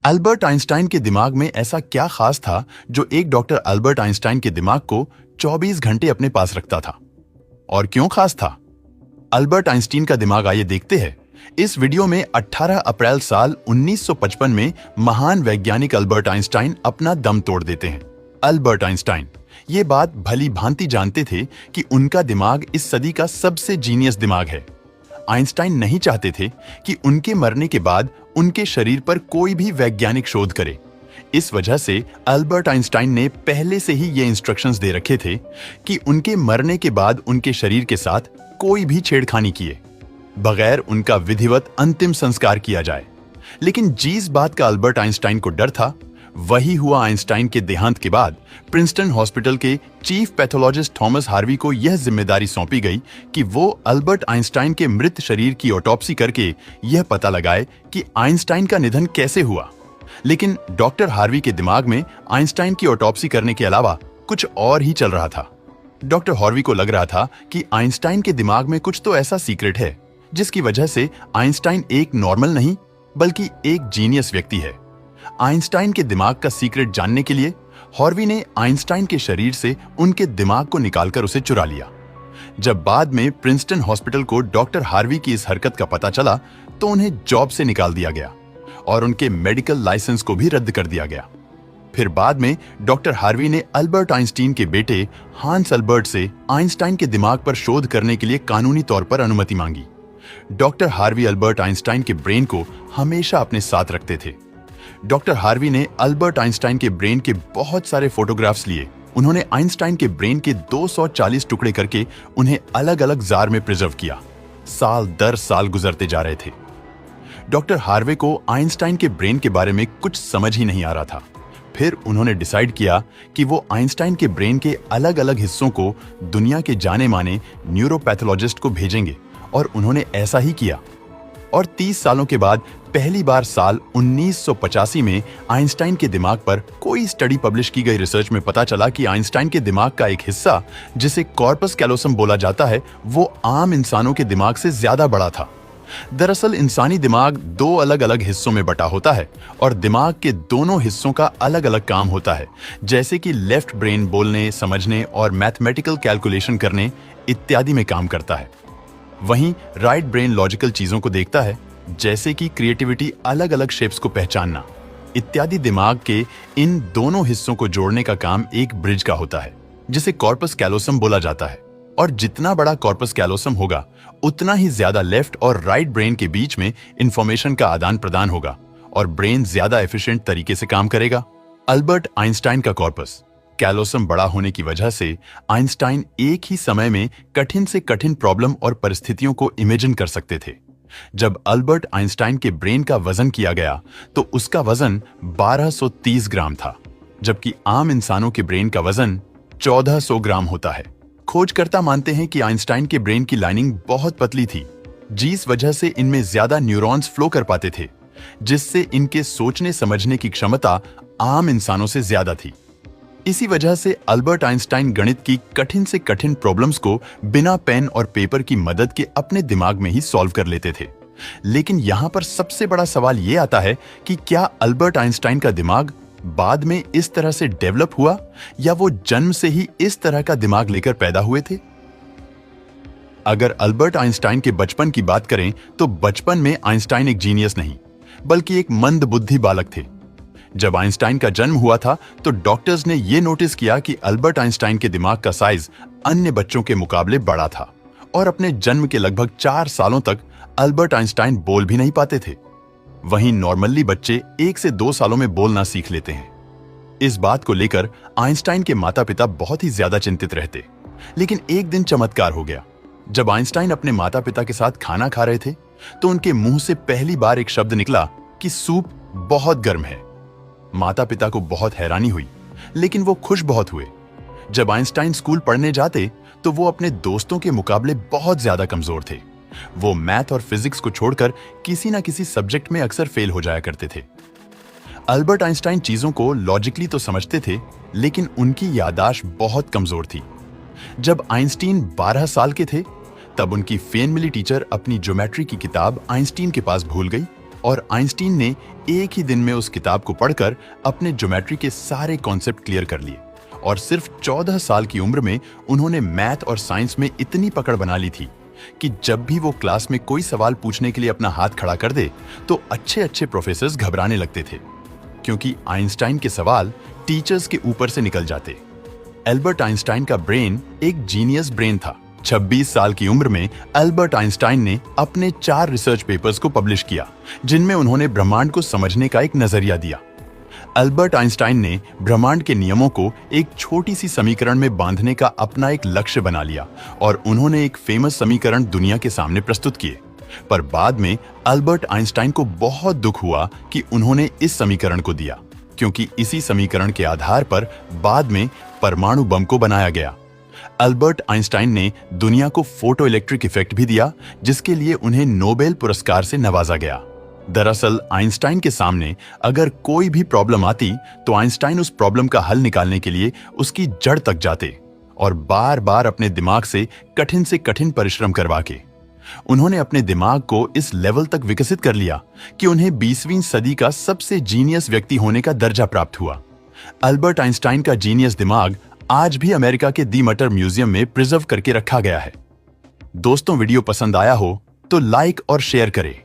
Albert Einstein के दिमाग में ऐसा क्या खास था जो एक डॉक्टर अल्बर्ट आइंस्टाइन के दिमाग को 24 घंटे अपने पास रखता था? और क्यों खास था अल्बर्ट आइंस्टीन का दिमाग? आइए देखते हैं। इस वीडियो में 18 अप्रैल साल 1955 में महान वैज्ञानिक अल्बर्ट आइंस्टाइन अपना दम तोड़ देते हैं। अल्बर्ट आइंस्टाइन ये बात भली भांति जानते थे कि उनका दिमाग इस सदी का सबसे जीनियस दिमाग है। आइंस्टाइन नहीं चाहते थे कि उनके मरने के बाद उनके शरीर पर कोई भी वैज्ञानिक शोध करे। इस वजह से अल्बर्ट आइंस्टाइन ने पहले से ही ये इंस्ट्रक्शंस दे रखे थे कि उनके मरने के बाद उनके शरीर के साथ कोई भी छेड़खानी किए बगैर उनका विधिवत अंतिम संस्कार किया जाए। लेकिन जिस बात का अल्बर्ट आइंस्टाइन को डर था वही हुआ आइंस्टाइन के देहांत के बाद। प्रिंसटन हॉस्पिटल के चीफ पैथोलॉजिस्ट थॉमस हार्वी को यह जिम्मेदारी सौंपी गई कि वो अल्बर्ट आइंस्टाइन के मृत शरीर की ऑटोप्सी करके यह पता लगाए कि आइंस्टाइन का निधन कैसे हुआ। लेकिन डॉक्टर हार्वी के दिमाग में आइंस्टाइन की ऑटोप्सी करने के अलावा कुछ और ही चल रहा था। डॉक्टर हार्वी को लग रहा था कि आइंस्टाइन के दिमाग में कुछ तो ऐसा सीक्रेट है जिसकी वजह से आइंस्टाइन एक नॉर्मल नहीं बल्कि एक जीनियस व्यक्ति है। आइंस्टाइन के दिमाग का सीक्रेट जानने के लिए हार्वी ने आइंस्टाइन के शरीर से उनके दिमाग को निकालकर उसे चुरा लिया। जब बाद में प्रिंसटन हॉस्पिटल को डॉक्टर हार्वी की इस हरकत का पता चला तो उन्हें जॉब से निकाल दिया गया और उनके मेडिकल लाइसेंस को भी रद्द कर दिया गया। फिर बाद में डॉक्टर हार्वी ने अल्बर्ट आइंस्टीन के बेटे हांस अल्बर्ट से आइंस्टाइन के दिमाग पर शोध करने के लिए कानूनी तौर पर अनुमति मांगी। डॉक्टर हार्वी अल्बर्ट आइंस्टाइन के ब्रेन को हमेशा अपने साथ रखते थे। डॉक्टर हार्वी ने अल्बर्ट आइंस्टाइन के ब्रेन के बहुत सारे फोटोग्राफ्स लिए। उन्होंने आइंस्टाइन के ब्रेन के 240 टुकड़े करके उन्हें अलग अलग जार में प्रिजर्व किया। साल दर साल गुजरते जा रहे थे। डॉक्टर हार्वे को आइंस्टाइन के ब्रेन के बारे में कुछ समझ ही नहीं आ रहा था। फिर उन्होंने डिसाइड किया कि वो आइंस्टाइन के ब्रेन के अलग अलग हिस्सों को दुनिया के जाने माने न्यूरोपैथोलॉजिस्ट को भेजेंगे और उन्होंने ऐसा ही किया। और 30 सालों के बाद पहली बार साल 1985 में आइंस्टाइन के दिमाग पर कोई स्टडी पब्लिश की गई रिसर्च में पता चला कि आइंस्टाइन के दिमाग का एक हिस्सा जिसे कॉर्पस कैलोसम बोला जाता है वो आम इंसानों के दिमाग से ज्यादा बड़ा था। दरअसल इंसानी दिमाग दो अलग अलग हिस्सों में बटा होता है और दिमाग के दोनों हिस्सों का अलग अलग काम होता है, जैसे कि लेफ्ट ब्रेन बोलने, समझने और मैथमेटिकल कैलकुलेशन करने इत्यादि में काम करता है। वहीं राइट ब्रेन लॉजिकल चीजों को देखता है, जैसे कि क्रिएटिविटी, अलग अलग शेप्स को पहचानना इत्यादि। दिमाग के इन दोनों हिस्सों को जोड़ने का काम एक ब्रिज का होता है जिसे कॉर्पस कैलोसम बोला जाता है। और जितना बड़ा कॉर्पस कैलोसम होगा उतना ही ज्यादा लेफ्ट और राइट ब्रेन के बीच में इंफॉर्मेशन का आदान प्रदान होगा और ब्रेन ज्यादा एफिशिएंट तरीके से काम करेगा। अल्बर्ट आइंस्टाइन का कॉर्पस कैलोसम बड़ा होने की वजह से आइंस्टाइन एक ही समय में कठिन से कठिन प्रॉब्लम और परिस्थितियों को इमेजिन कर सकते थे। जब अल्बर्ट आइंस्टाइन के ब्रेन का वजन किया गया तो उसका वजन 1230 ग्राम था, जबकि आम इंसानों के ब्रेन का वजन 1400 ग्राम होता है। खोजकर्ता मानते हैं कि आइंस्टाइन के ब्रेन की लाइनिंग बहुत पतली थी, जिस वजह से इनमें ज्यादा न्यूरॉन्स फ्लो कर पाते थे, जिससे इनके सोचने समझने की क्षमता आम इंसानों से ज्यादा थी। इसी वजह से अल्बर्ट आइंस्टाइन गणित की कठिन से कठिन प्रॉब्लम्स को बिना पेन और पेपर की मदद के अपने दिमाग में ही सॉल्व कर लेते थे। लेकिन यहां पर सबसे बड़ा सवाल यह आता है कि क्या अल्बर्ट आइंस्टाइन का दिमाग बाद में इस तरह से डेवलप हुआ या वो जन्म से ही इस तरह का दिमाग लेकर पैदा हुए थे? अगर अल्बर्ट आइंस्टाइन के बचपन की बात करें तो बचपन में आइंस्टाइन एक जीनियस नहीं बल्कि एक मंद बुद्धि बालक थे। जब आइंस्टाइन का जन्म हुआ था तो डॉक्टर्स ने यह नोटिस किया कि अल्बर्ट आइंस्टाइन के दिमाग का साइज अन्य बच्चों के मुकाबले बड़ा था और अपने जन्म के लगभग 4 सालों तक अल्बर्ट आइंस्टाइन बोल भी नहीं पाते थे। वहीं नॉर्मली बच्चे 1 से 2 सालों में बोलना सीख लेते हैं। इस बात को लेकर आइंस्टाइन के माता पिता बहुत ही ज्यादा चिंतित रहते। लेकिन एक दिन चमत्कार हो गया। जब आइंस्टाइन अपने माता पिता के साथ खाना खा रहे थे तो उनके मुंह से पहली बार एक शब्द निकला कि सूप बहुत गर्म है। माता पिता को बहुत हैरानी हुई, लेकिन वो खुश बहुत हुए। जब आइंस्टाइन स्कूल पढ़ने जाते तो वो अपने दोस्तों के मुकाबले बहुत ज्यादा कमजोर थे। वो मैथ और फिजिक्स को छोड़कर किसी ना किसी सब्जेक्ट में अक्सर फेल हो जाया करते थे। अल्बर्ट आइंस्टाइन चीजों को लॉजिकली तो समझते थे, लेकिन उनकी याददाश्त बहुत कमजोर थी। जब आइंस्टीन 12 साल के थे तब उनकी फेन मिली टीचर अपनी ज्योमेट्री की किताब आइंस्टीन के पास भूल गई और आइंस्टीन ने एक ही दिन में उस किताब को पढ़कर अपने ज्योमेट्री के सारे कॉन्सेप्ट क्लियर कर लिए और सिर्फ 14 साल की उम्र में उन्होंने मैथ और साइंस में इतनी पकड़ बना ली थी कि जब भी वो क्लास में कोई सवाल पूछने के लिए अपना हाथ खड़ा कर दे तो अच्छे अच्छे प्रोफेसर्स घबराने लगते थे, क्योंकि आइंस्टाइन के सवाल टीचर्स के ऊपर से निकल जाते। एल्बर्ट आइंस्टाइन का ब्रेन एक जीनियस ब्रेन था। 26 साल की उम्र में एल्बर्ट आइंस्टाइन ने अपने 4 रिसर्च पेपर्स को पब्लिश किया, जिनमें उन्होंने ब्रह्मांड को समझने का एक नजरिया दिया। एल्बर्ट आइंस्टाइन ने ब्रह्मांड के नियमों को एक छोटी सी समीकरण में बांधने का अपना एक लक्ष्य बना लिया और उन्होंने एक फेमस समीकरण दुनिया के सामने प्रस्तुत किए। पर बाद में एल्बर्ट आइंस्टाइन को बहुत दुख हुआ कि उन्होंने इस समीकरण को दिया, क्योंकि इसी समीकरण के आधार पर बाद में परमाणु बम को बनाया गया। एल्बर्ट आइंस्टाइन ने दुनिया को फोटो इलेक्ट्रिक इफेक्ट भी दिया, जिसके लिए उन्हें नोबेल पुरस्कार से नवाजा गया। दरअसल आइंस्टाइन के सामने अगर कोई भी प्रॉब्लम आती तो आइंस्टाइन उस प्रॉब्लम का हल निकालने के लिए उसकी जड़ तक जाते और बार बार अपने दिमाग से कठिन परिश्रम करवा के उन्होंने अपने दिमाग को इस लेवल तक विकसित कर लिया कि उन्हें 20वीं सदी का सबसे जीनियस व्यक्ति होने का दर्जा प्राप्त हुआ। एल्बर्ट आइंस्टाइन का जीनियस दिमाग आज भी अमेरिका के दी मटर म्यूजियम में प्रिजर्व करके रखा गया है। दोस्तों, वीडियो पसंद आया हो तो लाइक और शेयर करें